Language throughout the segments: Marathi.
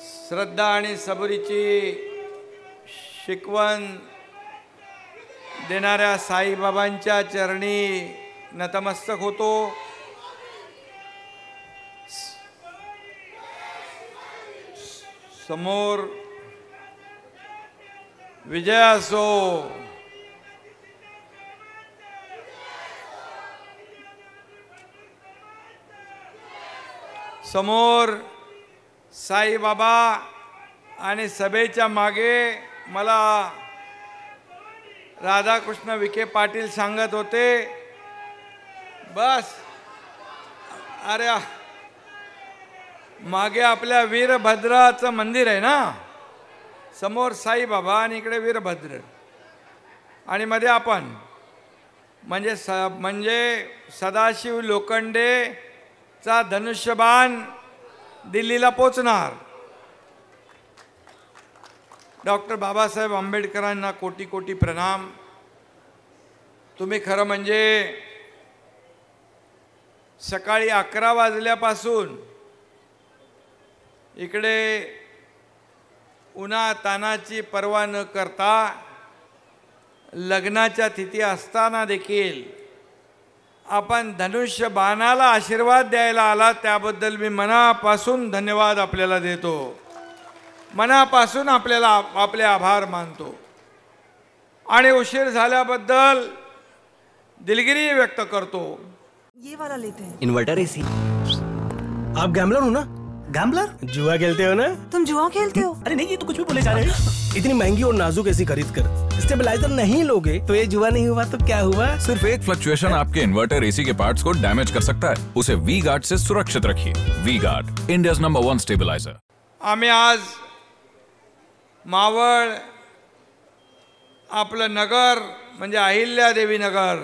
श्रद्धा आणि सबुरीची शिकवण देणाऱ्या साईबाबांच्या चरणी नतमस्तक होतो। समोर विजय असो। समोर साईबाबा आणि सभेच्या मागे मला राधाकृष्ण विखे पाटील सांगत होते, बस अरे मागे आपल्या वीरभद्राचं मंदिर आहे ना, समोर साईबाबा आणि इकडे वीरभद्र आणि मध्ये आपण म्हणजे सदाशिव लोखंडेचा धनुष्यबाण दिल्लीला पोचणार। डॉक्टर बाबासाहेब आंबेडकरांना कोटी कोटी प्रणाम। तुम्ही खरं म्हणजे सकाळी 11 वाजल्यापासून इकडे उन्हा तानाची पर्वा न करता लग्नाच्या तिथी असताना देखील आपण धनुष्य बाणाला आशीर्वाद द्यायला आला, त्याबद्दल मी मनापासून धन्यवाद आपल्याला देतो, मनापासून आपल्याला आपले आभार मानतो आणि उशीर झाल्याबद्दल दिलगिरी व्यक्त करतो। ये वाला लेते हैं। Inverter AC. आप गैम्बलर हो ना? गैम्बलर? जुआ खेलते हो ना? तुम जुआ खेलते हो? अरे नहीं, ये तो कुछ भी बोले जा रहे हैं। इतनी महंगी और नाजुक एसी खरीद कर स्टेबलाइजर नहीं लोगे तो ये जुआ नहीं हुआ तो क्या हुआ? सिर्फ एक फ्लक्चुएशन आपके इन्वर्टर एसी के पार्ट्स को डैमेज कर सकता है। उसे वी गार्ड से सुरक्षित रखिए। V guard, India's number 1 stabiliser. आम्ही आज मावळ आपलं नगर म्हणजे अहिल्यादेवी नगर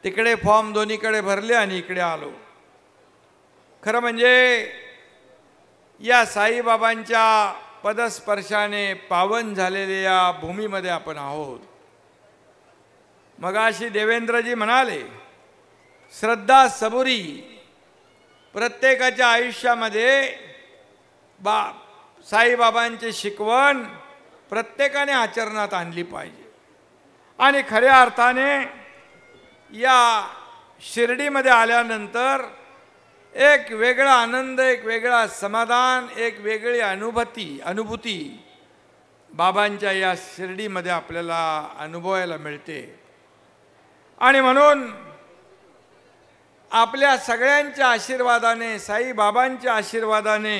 तिकडे फॉर्म दोन्हीकडे भरले आणि इकडे आलो। खरं म्हणजे या साईबाबांच्या पदस्पर्शाने पावन झालेल्या या भूमीमध्ये आपण आहोत। मगाशी देवेंद्रजी म्हणाले, श्रद्धा सबुरी प्रत्येकाच्या आयुष्यामध्ये साईबाबांची शिकवण प्रत्येकाने आचरणात आणली पाहिजे आणि खऱ्या अर्थाने या शिर्डीमध्ये आल्यानंतर एक वेगळा आनंद, एक वेगळा समाधान, एक वेगळी अनुभूती बाबांच्या या शिर्डीमध्ये आपल्याला अनुभवायला मिळते। आणि म्हणून आपल्या सगळ्यांच्या आशीर्वादाने, साईबाबांच्या आशीर्वादाने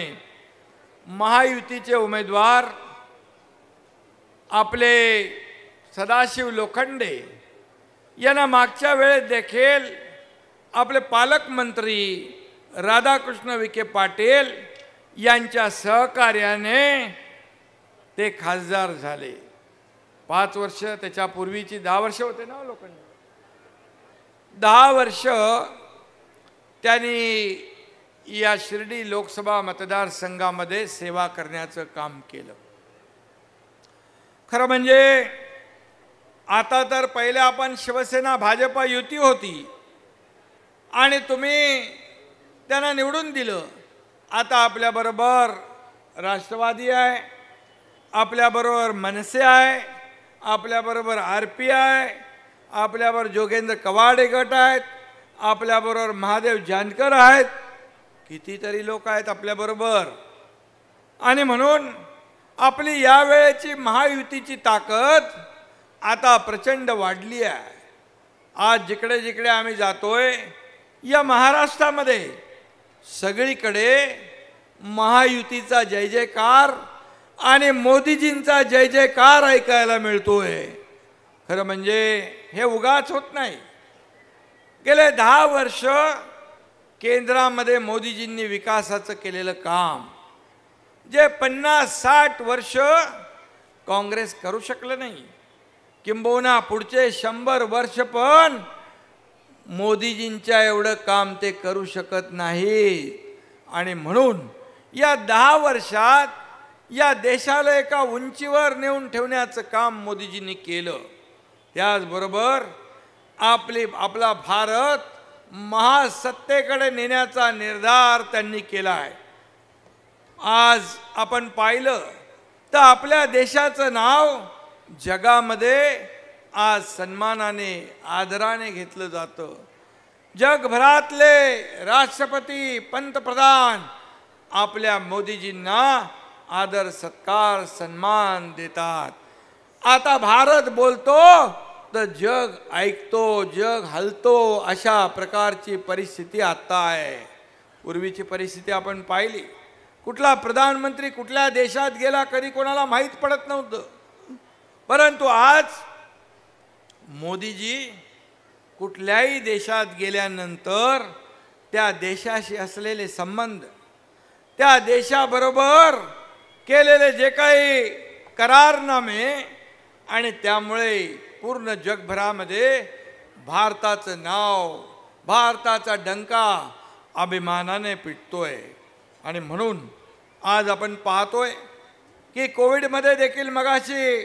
महायुतीचे उमेदवार आपले सदाशिव लोखंडे यांना मागच्या वेळेत देखील आपले पालकमंत्री राधाकृष्ण विखे पाटील यांच्या सहकार्याने ते खासदार झाले। 5 वर्ष, त्याच्यापूर्वीची 10 वर्ष होते ना लोखंडे, 10 वर्ष त्यांनी या शिर्डी लोकसभा मतदारसंघामध्ये सेवा करण्याचं काम केलं। खरं म्हणजे आता तर पहिले आपण शिवसेना भाजपा युती होती आणि तुम्ही त्यांना निवडून दिलं। आता आपल्याबरोबर राष्ट्रवादी आहे, आपल्याबरोबर मनसे आहे, आपल्याबरोबर RP आहे, आपल्याबरोबर जोगेंद्र कवाडे गट आहेत, आपल्याबरोबर महादेव जानकर आहेत, कितीतरी लोक आहेत आपल्याबरोबर। आणि म्हणून आपली यावेळेची महायुतीची ताकद आता प्रचंड वाढली आहे। आज जिकडे जिकडे आम्ही जातोय या महाराष्ट्रामध्ये सगळीकडे महायुतीचा जय जयकार आणि मोदीजींचा जय जयकार ऐकायला मिळतोय। खरं म्हणजे हे उगाच होत नाही। गेले 10 वर्ष केंद्रामध्ये मोदीजींनी विकासाचं केलेलं काम जे 50-60 वर्ष काँग्रेस करू शकलं नाही, किंबहुना पुढचे 100 वर्ष पण मोदीजींच्या एवढं काम ते करू शकत नाही। आणि म्हणून या 10 वर्षात या देशाला एका उंचीवर नेऊन ठेवण्याचं काम मोदीजींनी केलं। त्याचबरोबर आपला भारत महासत्तेकडे नेण्याचा निर्धार त्यांनी केला आहे। आज आपण पाहिलं तर आपल्या देशाचं नाव जगामध्ये आज सन्मानाने आदराने घेतलं जातं. जगभरातले राष्ट्रपती पंतप्रधान आपल्या मोदीजींना आदर सत्कार सन्मान देतात. आता भारत बोलतो तर जग ऐकतो, जग हलतो, अशा प्रकारची परिस्थिती आता आहे. पूर्वीची परिस्थिती आपण पाहिली. कुठला प्रधानमंत्री कुठल्या देशात गेला कधी कोणाला माहीत पडत नव्हतं. परंतु आज मोदीजी कुठल्याही देशात गेल्यानंतर त्या देशाशी असलेले संबंध, त्या देशाबरोबर केलेले जे काही करारनामे आणि त्यामुळे पूर्ण जगभरामध्ये भारताचं नाव, भारताचा डंका अभिमानाने पिटतोय. आणि म्हणून आज आपण पाहतोय की कोविडमध्ये देखील मगाशी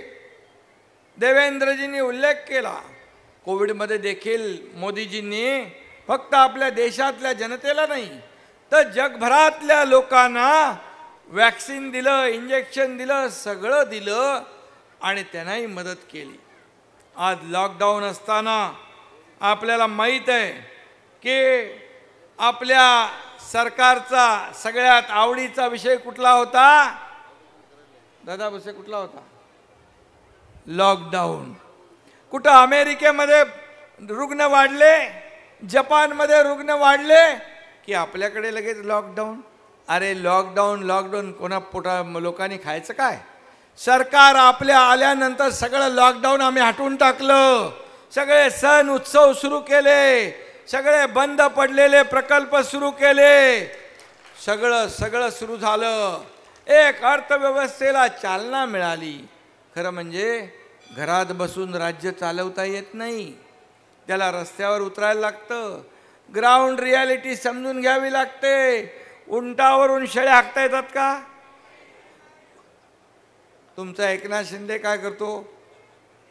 देवेंद्रजींनी उल्लेख केला. कोविडमध्ये देखील मोदीजींनी फक्त आपल्या देशातल्या जनतेला नाही तर जगभरातल्या लोकांना वॅक्सिन दिलं, इंजेक्शन दिलं, सगळं दिलं आणि त्यांनाही मदत केली. आज लॉकडाऊन असताना आपल्याला माहीत आहे की आपल्या सरकारचा सगळ्यात आवडीचा विषय कुठला होता दादा बसे? कुठला होता? लॉकडाऊन. कुठं अमेरिकेमध्ये रुग्ण वाढले, जपानमध्ये रुग्ण वाढले की आपल्याकडे लगेच लॉकडाऊन. अरे लॉकडाऊन कोणा पोटा लोकांनी खायचं काय? सरकार आपल्या आल्यानंतर सगळं लॉकडाऊन आम्ही हटवून टाकलं. सगळे सण उत्सव सुरू केले, सगळे बंद पडलेले प्रकल्प सुरू केले, सगळं सुरू झालं. एक अर्थव्यवस्थेला चालना मिळाली. खरं म्हणजे घरात बसून राज्य चालवता येत नाही, त्याला रस्त्यावर उतरायला लागतं. ग्राउंड रियालिटी समजून घ्यावी लागते. उंटावरून शेळ्या हाकता येतात का? तुमचा एकनाथ शिंदे काय करतो?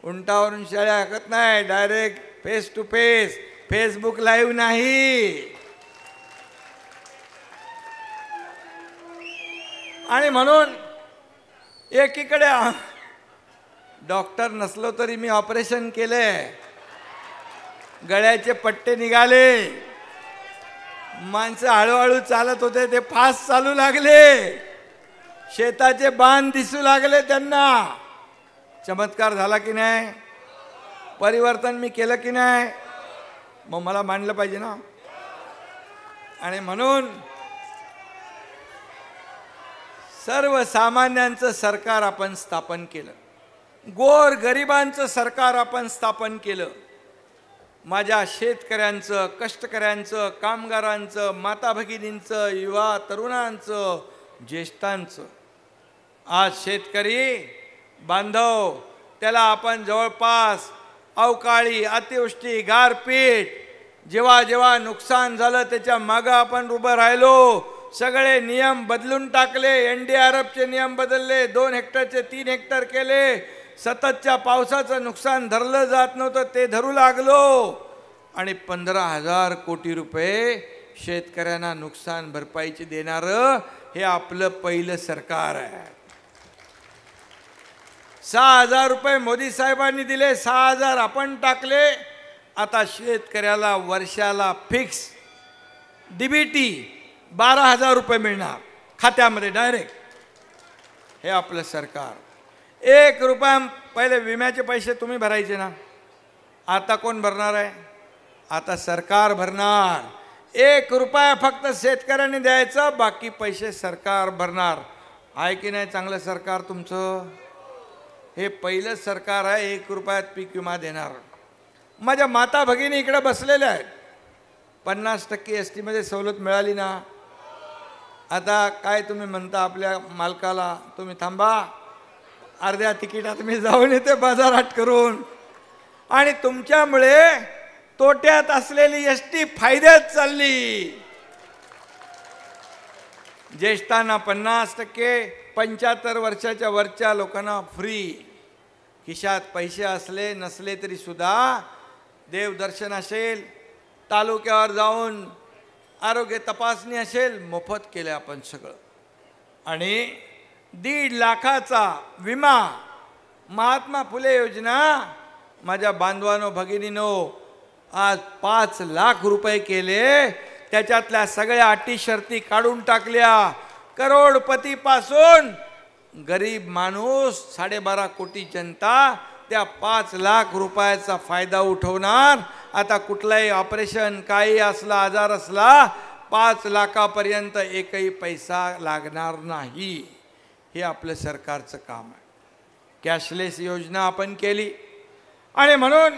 उंटावरून शेळ्या हाकत नाही, direct face to face, Facebook live नाही. आणि म्हणून एकीकडे डॉक्टर नसलो तरी मी ऑपरेशन केले, गळ्याचे पट्टे निघाले, माणसं हळूहळू चालत होते ते फास्ट चालू लागले, शेताचे बांध दिसू लागले त्यांना. चमत्कार झाला की नाही? परिवर्तन मी केलं की नाही? मग मला मानलं पाहिजे ना. आणि म्हणून सर्वसामान्यांचं सरकार आपण स्थापन केलं, गोर गरिबांचं सरकार आपण स्थापन केलं. माझ्या शेतकऱ्यांचं, कष्टकऱ्यांचं, कामगारांचं, माता भगिनींचं, युवा तरुणांचं, ज्येष्ठांचं. आज शेतकरी बांधव त्याला आपण जवळपास अवकाळी, अतिवृष्टी, गारपीट जेव्हा जेव्हा नुकसान झालं त्याच्या मागं आपण उभं राहिलो. सगळे नियम बदलून टाकले, NDRFचे नियम बदलले, 2 हेक्टरचे 3 हेक्टर केले. सततच्या पावसाचं नुकसान धरलं जात नव्हतं ते धरू लागलो आणि 15,000 कोटी रुपये शेतकऱ्यांना नुकसान भरपाईचे देणारं हे आपलं पहिलं सरकार आहे. 6,000 रुपये मोदी साहेबांनी दिले, 6,000 आपण टाकले. आता शेतकऱ्याला वर्षाला फिक्स DBT 12,000 रुपये मिळणार खात्यामध्ये डायरेक्ट. हे आपलं सरकार. 1 रुपया पहिले विम्याचे पैसे तुम्ही भरायचे ना, आता कोण भरणार आहे? आता सरकार भरणार. 1 रुपया फक्त शेतकऱ्यांनी द्यायचं, बाकी पैसे सरकार भरणार. आहे की नाही चांगलं सरकार तुमचं? हे पहिलं सरकार आहे 1 रुपयात पीक विमा देणार. माझ्या माता भगिनी इकडे बसलेल्या आहेत. 50% ST मध्ये सवलत मिळाली ना. आता काय तुम्ही म्हणता आपल्या मालकाला, तुम्ही थांबा, अर्ध्या तिकिटात मी जाऊन येते बाजारात करून. आणि तुमच्यामुळे तोट्यात असलेली ST फायद्यात चालली. ज्येष्ठांना 50%, 75 वर्षाच्या वरच्या लोकांना फ्री. खिशात पैसे असले नसले तरी सुद्धा देवदर्शन असेल, तालुक्यावर जाऊन आरोग्य तपासणी असेल, मोफत केलं आपण सगळं. आणि 1.5 लाखाचा विमा महात्मा फुले योजना माझ्या बांधवांनो भगिनीनो आज 5 लाख रुपये केले. त्याच्यातल्या सगळ्या अटी शर्ती काढून टाकल्या. करोडपतीपासून गरीब माणूस 12.5 कोटी जनता त्या 5 लाख रुपयाचा फायदा उठवणार. आता कुठलाही ऑपरेशन काही असला आजार असला 5 लाखापर्यंत एकही पैसा लागणार नाही. हे आपलं सरकारचं काम आहे. कॅशलेस योजना आपण केली आणि म्हणून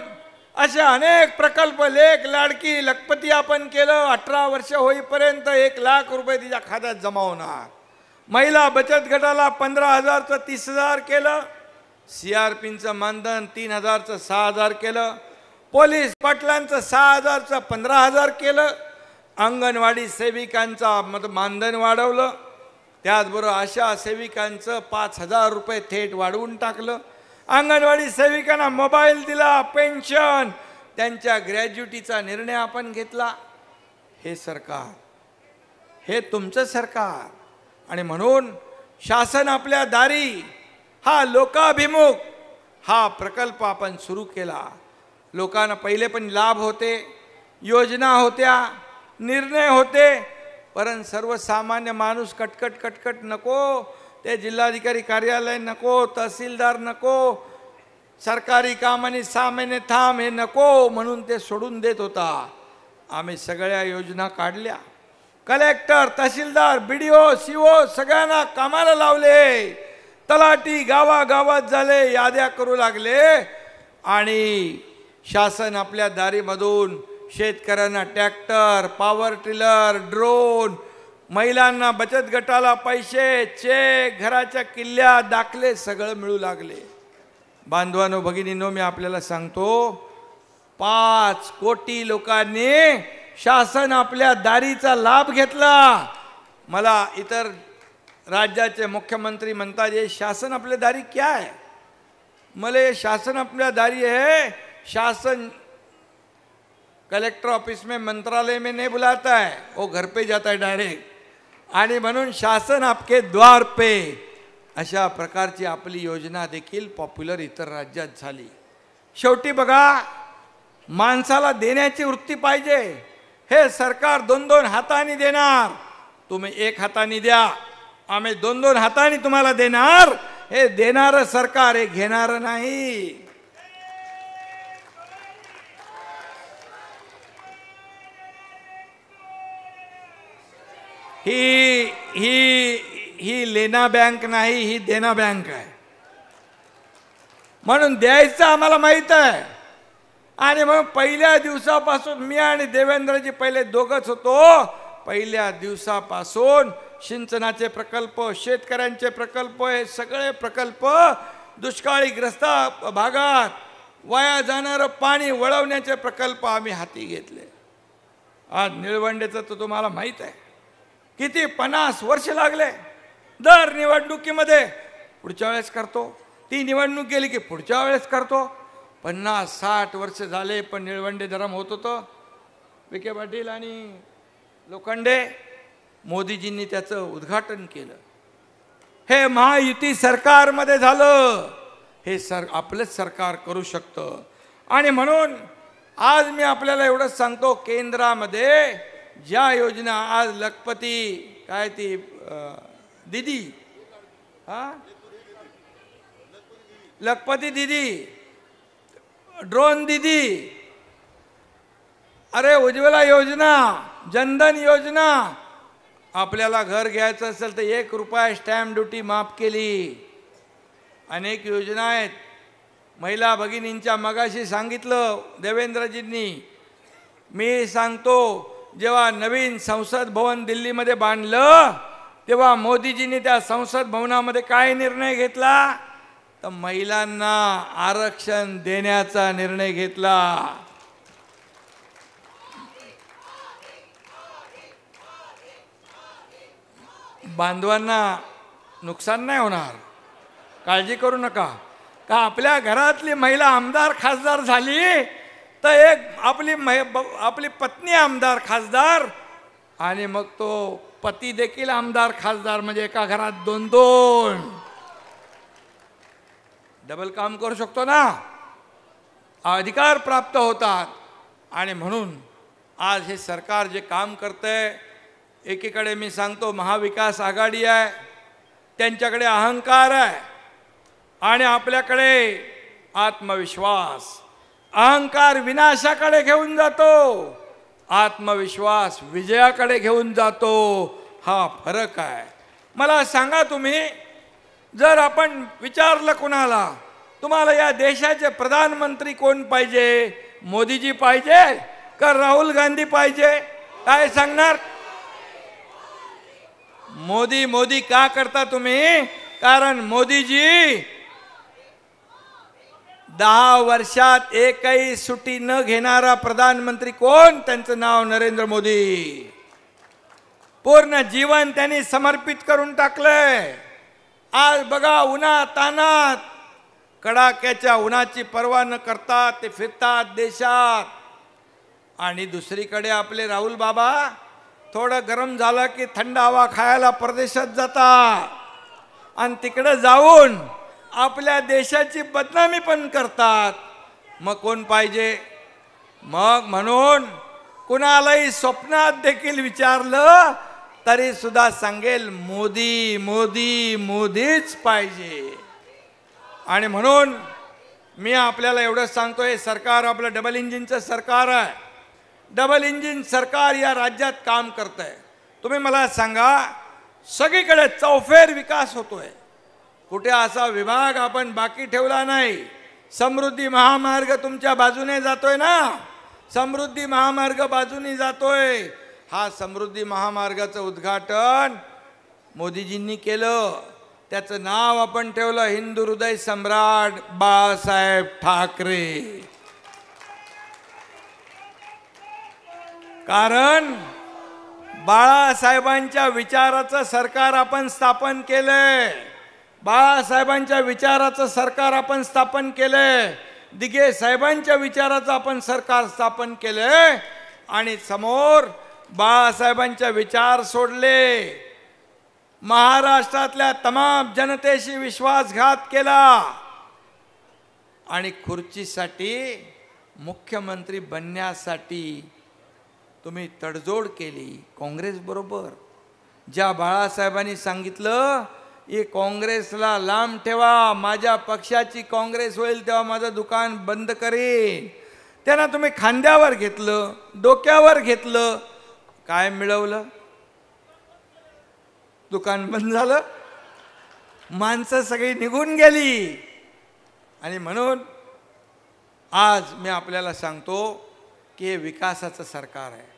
असे अनेक प्रकल्प लेक लाडकी लखपती आपण केलं. 18 वर्ष होईपर्यंत 1 लाख रुपये तिच्या खात्यात जमा होणार. महिला बचत गटाला 15,000चं 30,000 केलं. CRPचं मानधन 3,000चं 6,000 केलं. पोलीस पाटलांचं 6,000चं 15,000 केलं. अंगणवाडी सेविकांचा मानधन वाढवलं. त्याचबरोबर आशा सेविकांचं 5,000 रुपये थेट वाढवून टाकलं. अंगणवाडी सेविकांना मोबाईल दिला, पेन्शन, त्यांच्या ग्रॅज्युटीचा निर्णय आपण घेतला. हे सरकार, हे तुमचं सरकार. आणि म्हणून शासन आपल्या दारी हा लोकाभिमुख हा प्रकल्प आपण सुरू केला. लोकांना पहिले पण लाभ होते, योजना होत्या, निर्णय होते, परंतु सर्वसामान्य माणूस कटकट नको, ते जिल्हाधिकारी कार्यालय नको, तहसीलदार नको, सरकारी काम आणि 6 महिने थांब हे नको म्हणून ते सोडून देत होता. आम्ही सगळ्या योजना काढल्या. कलेक्टर, तहसीलदार, BDO, CO सगळ्यांना कामाला लावले. तलाठी गावागावात झाले, याद्या करू लागले. आणि शासन आपल्या दारीमधून शेतकऱ्यांना ट्रॅक्टर, पॉवर टिलर, ड्रोन, महिलांना बचत गटाला पैसे, चेक, घराच्या किल्ल्या, दाखले सगळं मिळू लागले. बांधवांनो भगिनींनो, मी आपल्याला सांगतो 5 कोटी लोकांनी शासन आपल्या दारीचा लाभ घेतला. मला इतर राज्याचे मुख्यमंत्री म्हणतात ये शासन आपल्या दारी क्या है. मला ये शासन अपना दारी है. शासन कलेक्टर ऑफिस में मंत्रालय में नहीं बुलाता है, वो घर पे जाता है डायरेक्ट. आणि म्हणून शासन आपके द्वार पे अशा प्रकारची आपली योजना देखील पॉप्युलर इतर राज्यात झाली. शेवटी बघा, माणसाला देण्याची वृत्ती पाहिजे. हे सरकार 2-2 हातांनी देणार. तुम्ही 1 हातांनी द्या, आम्ही 2-2 हातांनी तुम्हाला देणार. हे देणारं सरकार, हे घेणारं नाही. ही लेना बँक नाही, ही देना बँक आहे. म्हणून द्यायचं आम्हाला माहित आहे. आणि मग पहिल्या दिवसापासून मी आणि देवेंद्रजी पहिले दोघंच होतो. पहिल्या दिवसापासून सिंचनाचे प्रकल्प, शेतकऱ्यांचे प्रकल्प, हे सगळे प्रकल्प दुष्काळीग्रस्त भागात वाया जाणारं पाणी वळवण्याचे प्रकल्प आम्ही हाती घेतले. आज निळवंडेचं तर तुम्हाला माहीत आहे किती 50 वर्ष लागले. दर निवडणुकीमध्ये पुढच्या वेळेस करतो, ती निवडणूक गेली की पुढच्या वेळेस करतो. 50-60 वर्ष झाले पण निळवंडे धरम होत होतं. विखे पाटील आणि लोखंडे, मोदीजींनी त्याचं उद्घाटन केलं. हे महायुती सरकारमध्ये झालं. हे आपलंच सरकार करू शकतं. आणि म्हणून आज मी आपल्याला एवढंच सांगतो, केंद्रामध्ये ज्या योजना आज लखपती काय ती दीदी, लखपती दीदी, ड्रोन दीदी, अरे उज्ज्वला योजना, जनधन योजना, आपल्याला घर घ्यायचं असेल तर 1 रुपया स्टॅम्प ड्युटी माफ केली. अनेक योजना आहेत. महिला भगिनींच्या मगाशी सांगितलं देवेंद्रजींनी. मी सांगतो, जेव्हा नवीन संसद भवन दिल्लीमध्ये बांधलं तेव्हा मोदीजींनी त्या संसद भवनामध्ये काय निर्णय घेतला, तर महिलांना आरक्षण देण्याचा निर्णय घेतला. बांधवांना नुकसान नाही होणार, काळजी करू नका. का आपल्या घरातली महिला आमदार खासदार झाली तर एक आपली पत्नी आमदार खासदार आणि मग तो पती देखील आमदार खासदार, म्हणजे एका घरात 2-2 डबल काम करू शकतो ना, अधिकार प्राप्त होतात. आणि म्हणून आज हे सरकार जे काम करतंय, एकीकडे मी सांगतो महाविकास आघाडी आहे, त्यांच्याकडे अहंकार आहे आणि आपल्याकडे आत्मविश्वास. अहंकार विनाशाकडे घेऊन जातो, आत्मविश्वास विजयाकडे घेऊन जातो. हा फरक आहे. मला सांगा, तुम्ही जर आपण विचारलं कुणाला, तुम्हाला या देशाचे प्रधानमंत्री कोण पाहिजे, मोदीजी पाहिजे का राहुल गांधी पाहिजे, काय सांगणार? मोदी मोदी का करता तुम्ही? कारण मोदीजी 10 वर्षात एकही सुट्टी न घेणारा प्रधानमंत्री कोण? त्यांचं नाव नरेंद्र मोदी. पूर्ण जीवन त्यांनी समर्पित करून टाकलंय. आज बघा, उन्हात तानात कडाक्याच्या उन्हाची पर्वा न करता ते फिरतात देशात. आणि दुसरीकडे आपले राहुल बाबा थोडं गरम झालं की थंड हवा खायला परदेशात जातात आणि तिकडे जाऊन आपल्या देशाची बदनामी पण करतात. मग कोण पाहिजे? मग म्हणून कुणालाही स्वप्नात देखील विचारलं तरी सुद्धा सांगेल मोदी मोदी मोदीच पाहिजे. आणि म्हणून मी आपल्याला एवढं सांगतोय, सरकार आपलं डबल इंजिनचं सरकार आहे. डबल इंजिन सरकार या राज्यात काम करतंय. तुम्ही मला सांगा, सगळीकडे चौफेर विकास होतोय. कुठे असा विभाग आपण बाकी ठेवला नाही. समृद्धी महामार्ग तुमच्या बाजूने जातोय ना, समृद्धी महामार्ग बाजूने जातोय. हा समृद्धी महामार्गाचं उद्घाटन मोदीजींनी केलं. त्याचं नाव आपण ठेवलं हिंदू हृदय सम्राट बाळासाहेब ठाकरे. कारण बाळासाहेबांच्या विचाराचं सरकार आपण स्थापन केलंय. बाळासाहेबांच्या विचाराचं सरकार आपण स्थापन केलंय. दिघे साहेबांच्या विचाराचं आपण सरकार स्थापन केलंय. आणि समोर बाळासाहेबांच्या विचार सोडले, महाराष्ट्रातल्या तमाम जनतेशी विश्वासघात केला आणि खुर्चीसाठी, मुख्यमंत्री बनण्यासाठी तुम्ही तडजोड केली काँग्रेस बरोबर. ज्या बाळासाहेबांनी सांगितलं की काँग्रेसला लांब ठेवा, माझ्या पक्षाची काँग्रेस होईल तेव्हा माझं दुकान बंद करेन, त्यांना तुम्ही खांद्यावर घेतलं, डोक्यावर घेतलं. काय मिळवलं? दुकान बंद झालं, माणसं सगळी निघून गेली. आणि म्हणून आज मी आपल्याला सांगतो की हे विकासाचं सरकार आहे,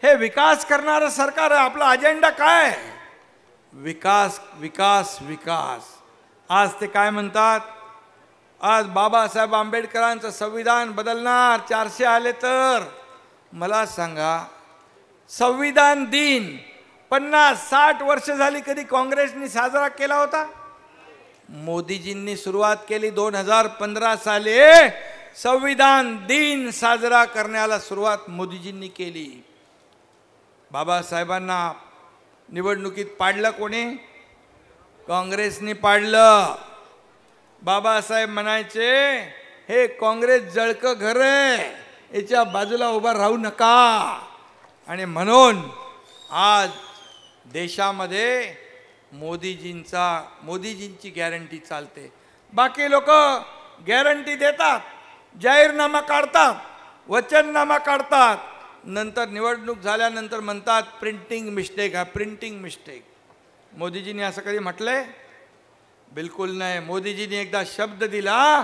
हे विकास करणारं सरकार आहे. आपला अजेंडा काय आहे? विकास विकास विकास. आज ते काय म्हणतात? आज बाबासाहेब आंबेडकरांचं संविधान बदलणार, 400 आले तर. मला सांगा, संविधान दिन 50-60 वर्ष झाली कधी काँग्रेसनी साजरा केला होता? मोदीजींनी सुरुवात केली 2015 साली. संविधान दिन साजरा करण्याला सुरुवात मोदीजींनी केली. बाबासाहेबांना निवडणुकीत पाडलं कोणी? काँग्रेसनी पाडलं. बाबासाहेब म्हणायचे, हे काँग्रेस जळकं घर आहे, याच्या बाजूला उभा राहू नका. आणि म्हणून आज देशामध्ये मोदीजींची गॅरंटी चालते. बाकी लोक गॅरंटी देतात, जाहीरनामा काढतात, वचननामा काढतात, नंतर निवडणूक झाल्यानंतर म्हणतात प्रिंटिंग मिस्टेक आहे, प्रिंटिंग मिस्टेक. मोदीजींनी असं कधी म्हटलंय? बिलकुल नाही. मोदीजींनी एकदा शब्द दिला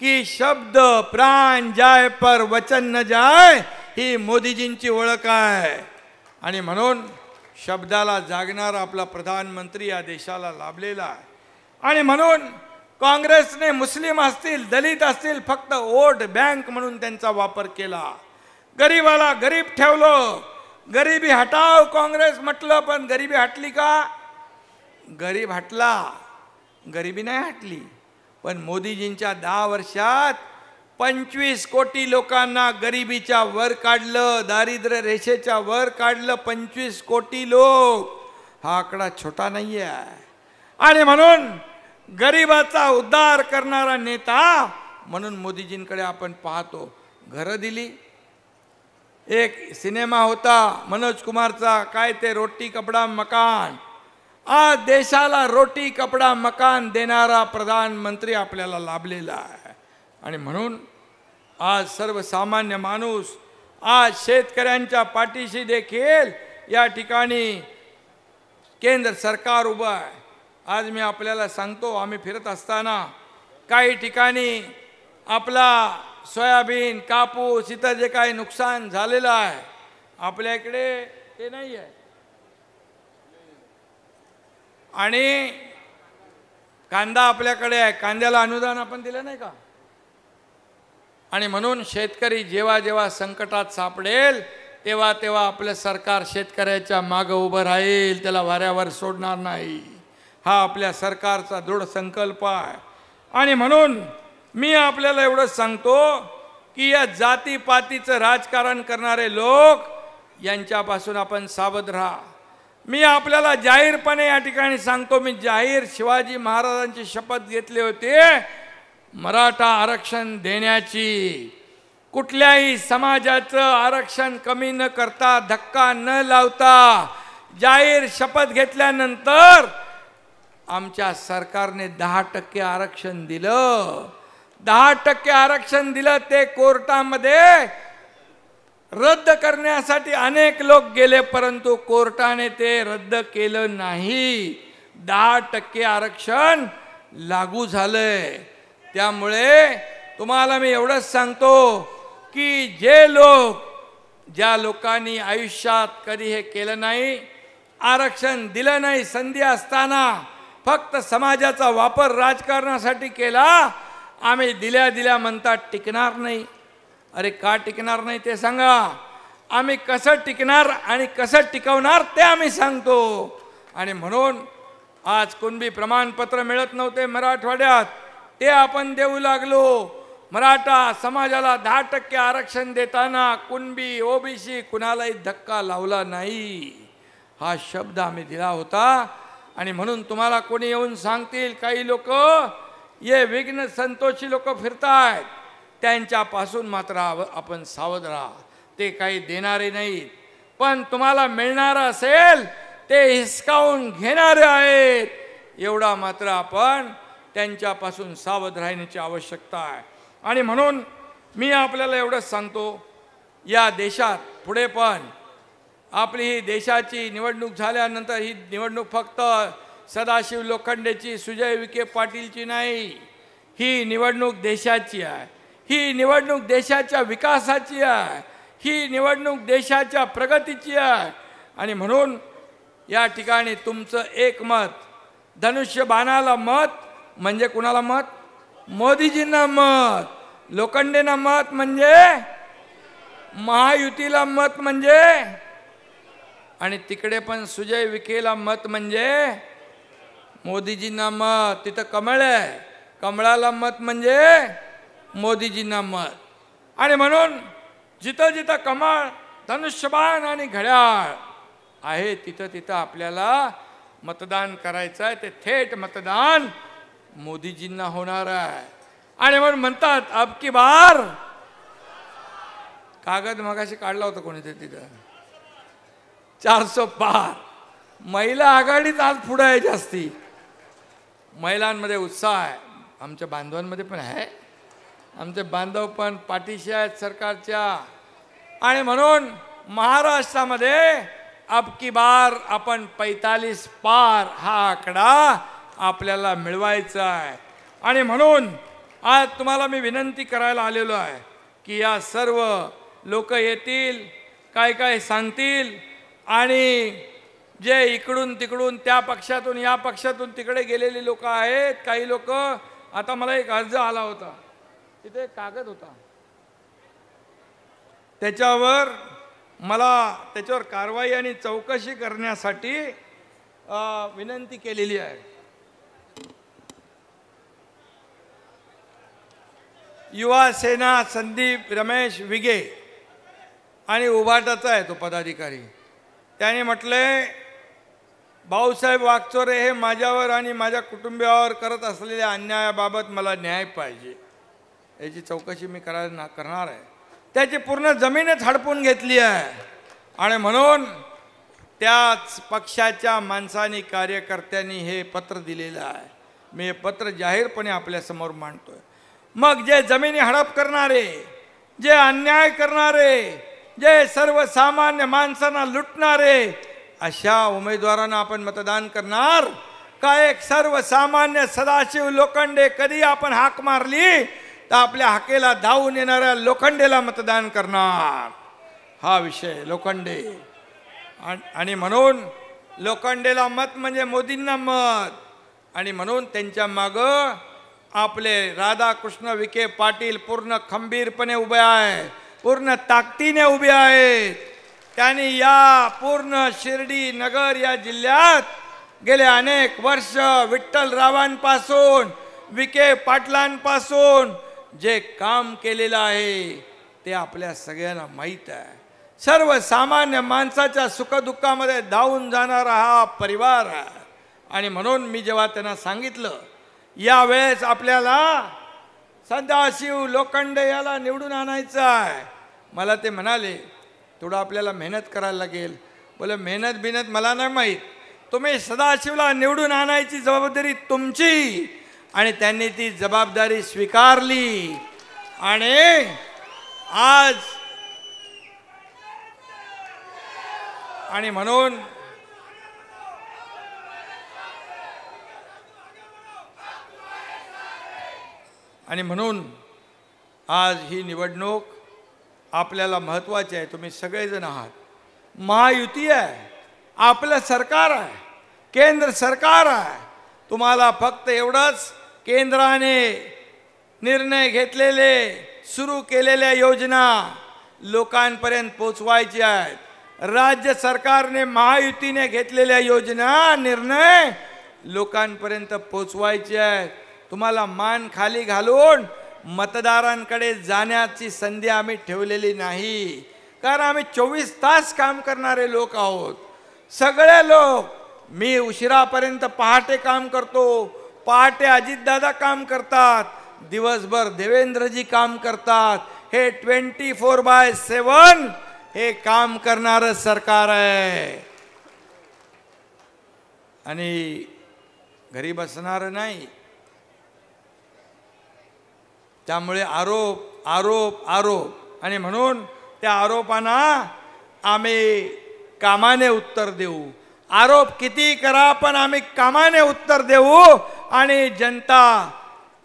की शब्द प्राण जाय पर वचन न जाय, ही मोदीजींची ओळख आहे. आणि म्हणून शब्दाला जागणारा आपला प्रधानमंत्री या देशाला लाभलेला आहे. आणि म्हणून काँग्रेसने मुस्लिम असतील, दलित असतील, फक्त वोट बँक म्हणून त्यांचा वापर केला. गरीबाला गरीब ठेवलं, गरिबी हटाव काँग्रेस म्हटलं, पण गरिबी हटली का? गरीब हटला, गरिबी नाही हटली. पण मोदीजींच्या 10 वर्षात 25 कोटी लोकांना गरिबीच्या वर काढलं, दारिद्र्य रेषेच्या वर काढलं. 25 कोटी लोक, हा आकडा छोटा नाही आहे. आणि म्हणून गरिबाचा उद्धार करणारा नेता म्हणून मोदीजींकडे आपण पाहतो. घरं दिली. एक सिनेमा होता मनोज कुमारचा, काय ते रोटी कपडा मकान. आज देशाला रोटी कपडा मकान देणारा प्रधानमंत्री आपल्याला लाभलेला आहे. आणि म्हणून आज सर्वसामान्य माणूस, आज शेतकऱ्यांच्या पाठीशी देखील या ठिकाणी केंद्र सरकार उभं आहे. आज मी आपल्याला सांगतो, आम्ही फिरत असताना काही ठिकाणी आपला सोयाबीन, कापूस, इथं जे काही नुकसान झालेलं आहे, आपल्या इकडे ते नाही आहे. आणि कांदा आपल्याकडे आहे, कांद्याला अनुदान आपण दिलं नाही का? आणि म्हणून शेतकरी जेव्हा जेव्हा संकटात सापडेल तेव्हा तेव्हा आपलं सरकार शेतकऱ्याच्या मागं उभं राहील, त्याला वाऱ्यावर सोडणार नाही. हा आपल्या सरकारचा दृढ संकल्प आहे. आणि म्हणून मी आपल्याला एवढंच सांगतो की या जातीपातीचं राजकारण करणारे लोक यांच्यापासून आपण सावध राहा. मी आपल्याला जाहीरपणे या ठिकाणी सांगतो, मी जाहीर शिवाजी महाराजांची शपथ घेतली होती मराठा आरक्षण देण्याची. कुठल्याही समाजाचं आरक्षण कमी न करता, धक्का न लावता जाहीर शपथ घेतल्यानंतर आमच्या सरकारने 10% आरक्षण दिलं. 10% आरक्षण दिलं. ते कोर्टामध्ये रद्द करण्यासाठी अनेक लोक गेले, परंतु कोर्टाने ते रद्द केलं नाही. 10% आरक्षण लागू झालंय. त्यामुळे तुम्हाला मी एवढंच सांगतो की जे लोक, ज्या लोकांनी आयुष्यात कधी हे केलं नाही, आरक्षण दिलं नाही, संधी असताना फक्त समाजाचा वापर राजकारणासाठी केला, आम्ही दिल्या दिल्या म्हणतात टिकणार नाही. अरे का टिकणार नाही ते सांगा. आम्ही कसं टिकणार आणि कसं टिकवणार ते आम्ही सांगतो. आणि म्हणून आज कुणबी प्रमाणपत्र मिळत नव्हते मराठवाड्यात, ते आपण देऊ लागलो. मराठा समाजाला 10% आरक्षण देताना कुणबी, ओबीसी कुणालाही धक्का लावला नाही. हा शब्द आम्ही दिला होता. आणि म्हणून तुम्हाला कोणी येऊन सांगतील, काही लोक ये विघ्न संतोषी लोक फिरतायत, त्यांच्यापासून मात्र आपण सावध राहा. ते काही देणारे नाहीत, पण तुम्हाला मिळणार असेल ते हिसकावून घेणारे आहेत. एवढा मात्र आपण त्यांच्यापासून सावध राहण्याची आवश्यकता आहे. आणि म्हणून मी आपल्याला एवढंच सांगतो, या देशात पुढे पण आपली ही देशाची निवडणूक झाल्यानंतर ही निवडणूक फक्त सदाशिव लोखंडेची, सुजय विखे पाटीलची नाही. ही निवडणूक देशाची आहे. ही निवडणूक देशाच्या विकासाची आहे. ही निवडणूक देशाच्या प्रगतीची आहे. आणि म्हणून या ठिकाणी तुमचं एक मत, धनुष्यबाणाला मत म्हणजे कुणाला मत? मोदीजींना मत. लोखंडेंना मत म्हणजे महायुतीला मत म्हणजे, आणि तिकडे पण सुजय विखेला मत म्हणजे मोदीजींना मत. तिथं कमळ आहे, कमळाला मत म्हणजे मोदीजींना मत. आणि म्हणून जिथं जिथं कमळ, धनुष्यबाण आणि घड्याळ आहे तिथं तिथं आपल्याला मतदान करायचं आहे. ते थेट मतदान मोदीजींना होणार आहे. आणि म्हणून म्हणतात अब की बार, कागद मगाशी काढला होता कोणीतरी तिथं, 400 पार. महिला आघाडीच आज पुढे आहे जास्ती. महिलांमध्ये उत्साह आहे, आमच्या बांधवांमध्ये पण आहे. आमचे बांधव पण पाठीशी आहेत सरकारच्या. आणि म्हणून महाराष्ट्रामध्ये अब की बार आपण 45 पार हा आकडा आपल्याला मिळवायचा आहे. आणि म्हणून आज तुम्हाला मी विनंती करायला आलेलो आहे की या सर्व लोक येतील, काय काय सांगतील, आणि जे इकडून तिकडून, त्या पक्षातून या पक्षातून तिकडे गेलेले लोक आहेत, काही लोक. आता मला एक अर्ज आला होता, तिथे एक कागद होता, त्याच्यावर मला त्याच्यावर कारवाई आणि चौकशी करण्यासाठी विनंती केलेली आहे. युवा सेना संदीप रमेश विगे आणि उभाटाचा आहे तो पदाधिकारी. त्याने म्हटले भाऊसाहेब वागचोरे हे माझ्यावर आणि माझ्या कुटुंबियावर करत असलेल्या अन्यायाबाबत मला न्याय पाहिजे, याची चौकशी मी करणार आहे. त्याची पूर्ण जमीनच हडपून घेतली आहे आणि म्हणून त्याच पक्षाच्या माणसांनी कार्यकर्त्यांनी हे पत्र दिलेलं आहे. मी हे पत्र जाहीरपणे आपल्यासमोर मांडतोय. मग जे जमिनी हडप करणारे, जे अन्याय करणारे, जे सर्वसामान्य माणसांना लुटणारे, अशा उमेदवारांना आपण मतदान करणार का? एक सर्वसामान्य सदाशिव लोखंडे कधी आपण हाक मारली तर आपल्या हाकेला धावून येणाऱ्या लोखंडेला मतदान करणार, हा विषय लोखंडे. आणि म्हणून लोखंडेला मत म्हणजे मोदींना मत. आणि म्हणून त्यांच्या मागं आपले राधाकृष्ण विखे पाटील पूर्ण खंबीरपणे उभे आहे, पूर्ण ताकदीने उभे आहेत. त्यांनी या पूर्ण शिर्डी नगर या जिल्ह्यात गेले अनेक वर्ष विठ्ठलरावांपासून विखे पाटलांपासून जे काम केलेलं आहे ते आपल्या सगळ्यांना माहीत आहे. सर्वसामान्य माणसाच्या सुखदुःखामध्ये धावून जाणारा हा परिवार आहे. आणि म्हणून मी जेव्हा त्यांना सांगितलं यावेळेस आपल्याला सदाशिव लोखंडे याला निवडून आणायचं आहे, मला ते म्हणाले थोडं आपल्याला मेहनत करायला लागेल. बोले मेहनत बिनत मला नाही माहीत, तुम्ही सदाशिवला निवडून आणायची जबाबदारी तुमची. आणि त्यांनी ती जबाबदारी स्वीकारली. आणि म्हणून आज ही निवडणूक आपल्याला महत्त्वाची आहे. तुम्ही सगळेजण आहात, महायुती आहे, आपलं सरकार आहे, केंद्र सरकार आहे. तुम्हाला फक्त एवढंच केंद्राने निर्णय घेतलेले सुरू केलेल्या योजना लोकांपर्यंत पोचवायची आहेत. राज्य सरकारने महायुतीने घेतलेल्या योजना निर्णय लोकांपर्यंत पोचवायचे आहेत. तुम्हाला मान खाली घालून मतदारांकडे जाण्याची संधी आम्ही ठेवलेली नाही, कारण आम्ही 24 तास काम करणारे लोक आहोत. सगळे लोक, मी उशिरापर्यंत पहाटे काम करतो, पहाटे अजितदादा काम करतात, दिवसभर देवेंद्रजी काम करतात. हे 24/7 हे काम करणारं सरकार आहे आणि घरी बसणारं नाही. त्यामुळे आरोप आरोप आरोप आणि म्हणून त्या आरोपांना आम्ही कामाने उत्तर देऊ. आरोप किती करा पण आम्ही कामाने उत्तर देऊ. आणि जनता,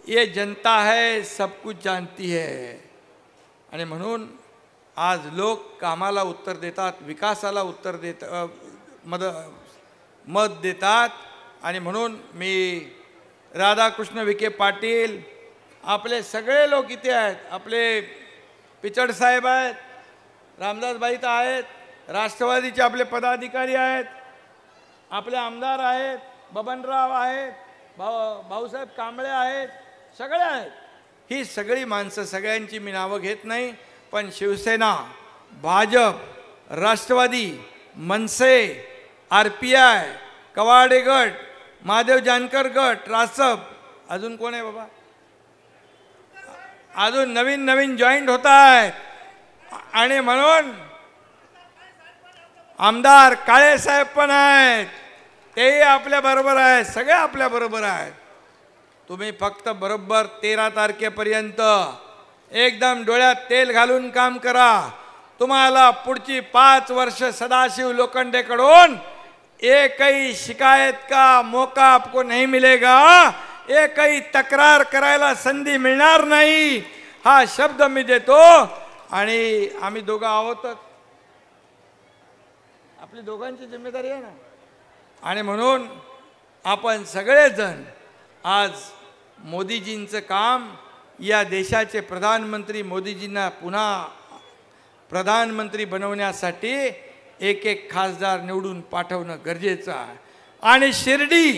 ये जनता है सब कुछ जानती है. आणि म्हणून आज लोक कामाला उत्तर देतात, विकासाला उत्तर मत देतात. आणि म्हणून मी राधाकृष्ण विखे पाटील, आपले सगळे लोक इथे आहेत, आपले पिचड साहेब आहेत, रामदासबाई तर आहेत, राष्ट्रवादीचे आपले पदाधिकारी आहेत, आपले आमदार आहेत, बबनराव आहेत, भाऊसाहेब कांबळे आहेत, सगळे आहेत. ही सगळी माणसं, सगळ्यांची मी नावं घेत नाही, पण शिवसेना, भाजप, राष्ट्रवादी, मनसे, RPI, कवाडे गट, महादेव जानकर गट, रासप, अजून कोण आहे बाबा, अजून नवीन नवीन जॉईंट होत आहेत. आणि म्हणून आमदार काळे साहेब पण आहेत, तेही आपल्या बरोबर आहेत, सगळे आपल्या बरोबर आहेत. तुम्ही फक्त बरोबर 13 तारखेपर्यंत एकदम डोळ्यात तेल घालून काम करा. तुम्हाला पुढची 5 वर्ष सदाशिव लोखंडेकडून एकही शिकायत का मौका आपको नहीं मिलेगा, एकही तक्रार करायला संधी मिळणार नाही, हा शब्द मी देतो. आणि आम्ही दोघं आहोतच, आपली दोघांची जिम्मेदारी आहे ना. आणि म्हणून आपण सगळेजण आज मोदीजींचं काम, या देशाचे प्रधानमंत्री मोदीजींना पुन्हा प्रधानमंत्री बनवण्यासाठी एक एक खासदार निवडून पाठवणं गरजेचं आहे. आणि शिर्डी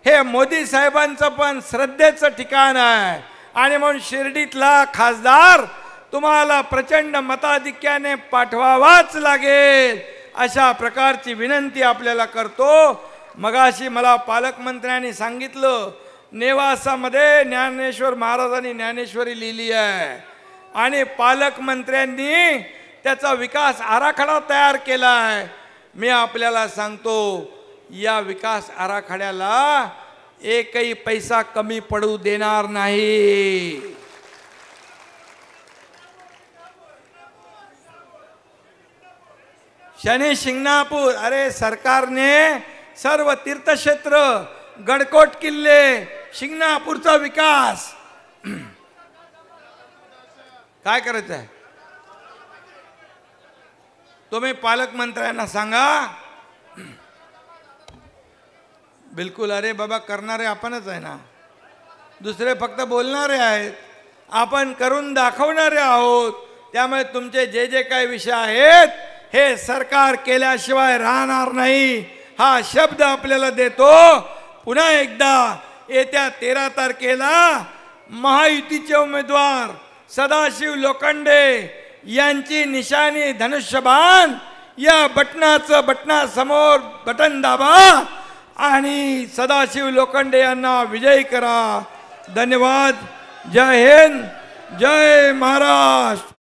हे मोदी साहेबांचं पण श्रद्धेचं ठिकाण आहे. आणि म्हणून शिर्डीतला खासदार तुम्हाला प्रचंड मताधिक्याने पाठवावाच लागेल अशा प्रकारची विनंती आपल्याला करतो। मगाशी मला पालकमंत्र्यांनी सांगितलं नेवासामध्ये ज्ञानेश्वर महाराजांनी ज्ञानेश्वरी लिहिली आहे आणि पालकमंत्र्यांनी त्याचा विकास आराखडा तयार केला आहे। मी आपल्याला सांगतो या विकास आराखड्याला एकही पैसा कमी पडू देणार नाही। शनी शिंगणापूर, अरे सरकारने सर्व तीर्थक्षेत्र गडकोट किल्ले शिंगणापूरचा विकास काय करायचं आहे तुम्ही पालकमंत्र्यांना सांगा। बिलकुल, अरे बाबा करणारे आपणच आहे ना, दुसरे फक्त बोलणारे आहेत, आपण करून दाखवणारे आहोत। त्यामुळे तुमचे जे जे काही विषय आहेत हे सरकार केल्याशिवाय राहणार नाही हा शब्द आपल्याला देतो। पुन्हा एकदा येत्या 13 तारखेला महायुतीचे उमेदवार सदाशिव लोखंडे यांची निशाणी धनुष्यबाण, या बटनासमोर बटन दाबा आणि सदाशिव लोखंडे यांना विजयी करा। धन्यवाद। जय हिंद, जय महाराष्ट्र।